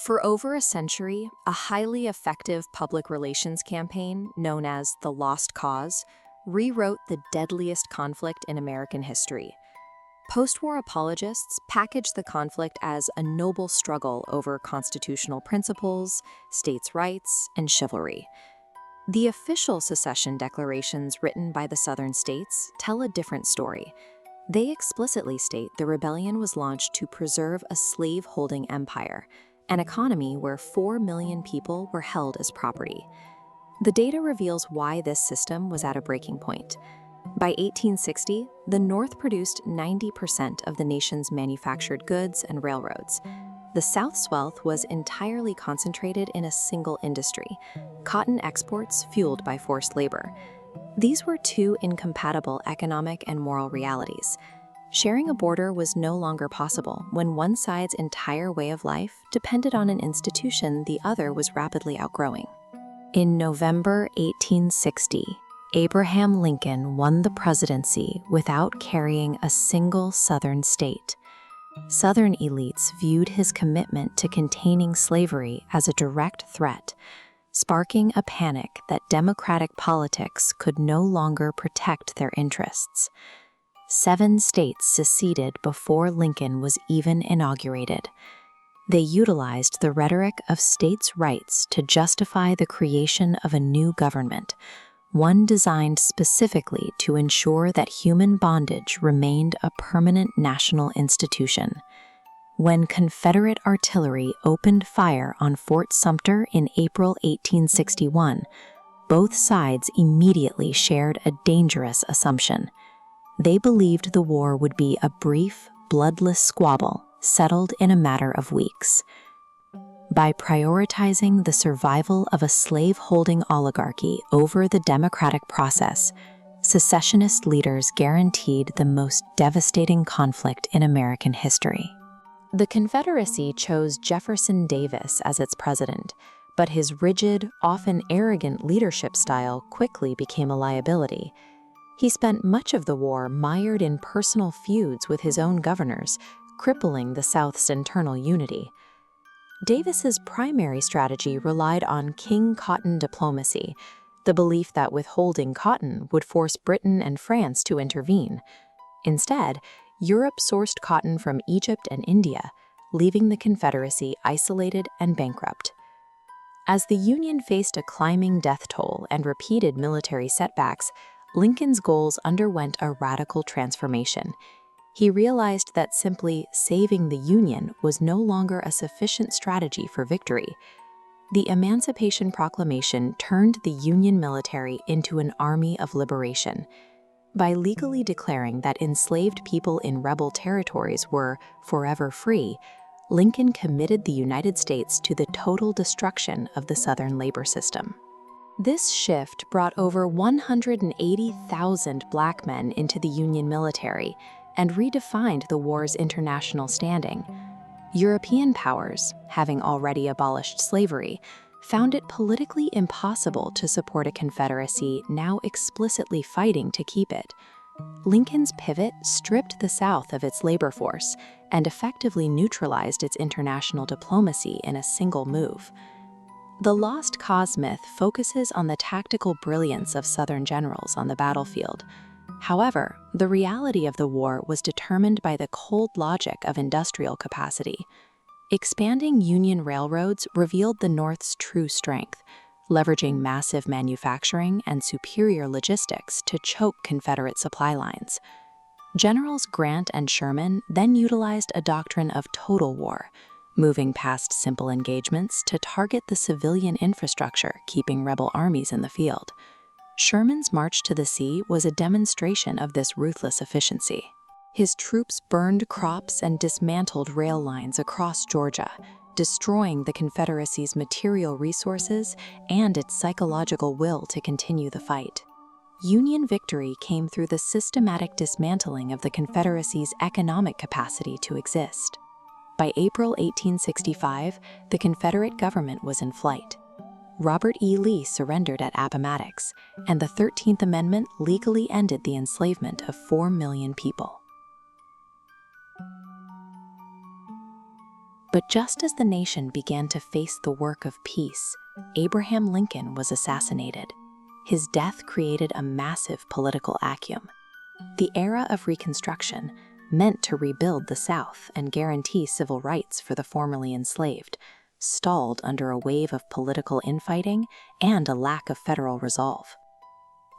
For over a century, a highly effective public relations campaign known as the Lost Cause rewrote the deadliest conflict in American history. Post-war apologists packaged the conflict as a noble struggle over constitutional principles, states' rights, and chivalry. The official secession declarations written by the Southern states tell a different story. They explicitly state the rebellion was launched to preserve a slave-holding empire, an economy where 4 million people were held as property. The data reveals why this system was at a breaking point. By 1860, the North produced 90% of the nation's manufactured goods and railroads. The South's wealth was entirely concentrated in a single industry, cotton exports fueled by forced labor. These were two incompatible economic and moral realities. Sharing a border was no longer possible when one side's entire way of life depended on an institution the other was rapidly outgrowing. In November 1860, Abraham Lincoln won the presidency without carrying a single Southern state. Southern elites viewed his commitment to containing slavery as a direct threat, sparking a panic that democratic politics could no longer protect their interests. 7 states seceded before Lincoln was even inaugurated. They utilized the rhetoric of states' rights to justify the creation of a new government, one designed specifically to ensure that human bondage remained a permanent national institution. When Confederate artillery opened fire on Fort Sumter in April 1861, both sides immediately shared a dangerous assumption. They believed the war would be a brief, bloodless squabble settled in a matter of weeks. By prioritizing the survival of a slave-holding oligarchy over the democratic process, secessionist leaders guaranteed the most devastating conflict in American history. The Confederacy chose Jefferson Davis as its president, but his rigid, often arrogant leadership style quickly became a liability. He spent much of the war mired in personal feuds with his own governors, crippling the South's internal unity. Davis's primary strategy relied on King Cotton diplomacy, the belief that withholding cotton would force Britain and France to intervene. Instead, Europe sourced cotton from Egypt and India, leaving the Confederacy isolated and bankrupt. As the Union faced a climbing death toll and repeated military setbacks, Lincoln's goals underwent a radical transformation. He realized that simply saving the Union was no longer a sufficient strategy for victory. The Emancipation Proclamation turned the Union military into an army of liberation. By legally declaring that enslaved people in rebel territories were forever free, Lincoln committed the United States to the total destruction of the Southern labor system. This shift brought over 180,000 black men into the Union military and redefined the war's international standing. European powers, having already abolished slavery, found it politically impossible to support a Confederacy now explicitly fighting to keep it. Lincoln's pivot stripped the South of its labor force and effectively neutralized its international diplomacy in a single move. The Lost Cause myth focuses on the tactical brilliance of Southern generals on the battlefield. However, the reality of the war was determined by the cold logic of industrial capacity. Expanding Union railroads revealed the North's true strength, leveraging massive manufacturing and superior logistics to choke Confederate supply lines. Generals Grant and Sherman then utilized a doctrine of total war, moving past simple engagements to target the civilian infrastructure keeping rebel armies in the field. Sherman's march to the sea was a demonstration of this ruthless efficiency. His troops burned crops and dismantled rail lines across Georgia, destroying the Confederacy's material resources and its psychological will to continue the fight. Union victory came through the systematic dismantling of the Confederacy's economic capacity to exist. By April 1865, the Confederate government was in flight. Robert E. Lee surrendered at Appomattox, and the 13th Amendment legally ended the enslavement of 4 million people. But just as the nation began to face the work of peace, Abraham Lincoln was assassinated. His death created a massive political vacuum. The era of Reconstruction, meant to rebuild the South and guarantee civil rights for the formerly enslaved, stalled under a wave of political infighting and a lack of federal resolve.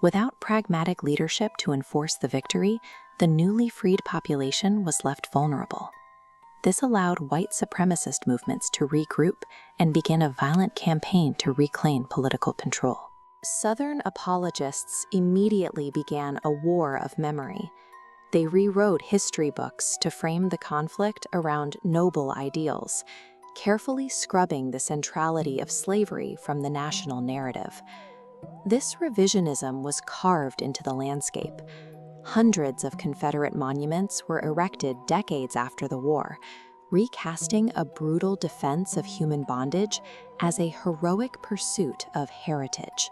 Without pragmatic leadership to enforce the victory, the newly freed population was left vulnerable. This allowed white supremacist movements to regroup and begin a violent campaign to reclaim political control. Southern apologists immediately began a war of memory. They rewrote history books to frame the conflict around noble ideals, carefully scrubbing the centrality of slavery from the national narrative. This revisionism was carved into the landscape. Hundreds of Confederate monuments were erected decades after the war, recasting a brutal defense of human bondage as a heroic pursuit of heritage.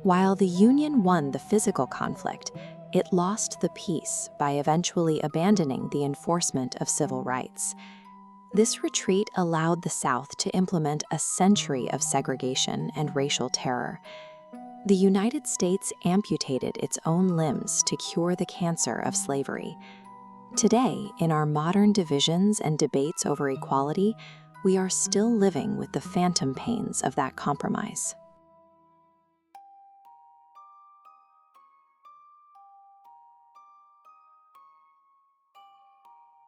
While the Union won the physical conflict, it lost the peace by eventually abandoning the enforcement of civil rights. This retreat allowed the South to implement a century of segregation and racial terror. The United States amputated its own limbs to cure the cancer of slavery. Today, in our modern divisions and debates over equality, we are still living with the phantom pains of that compromise.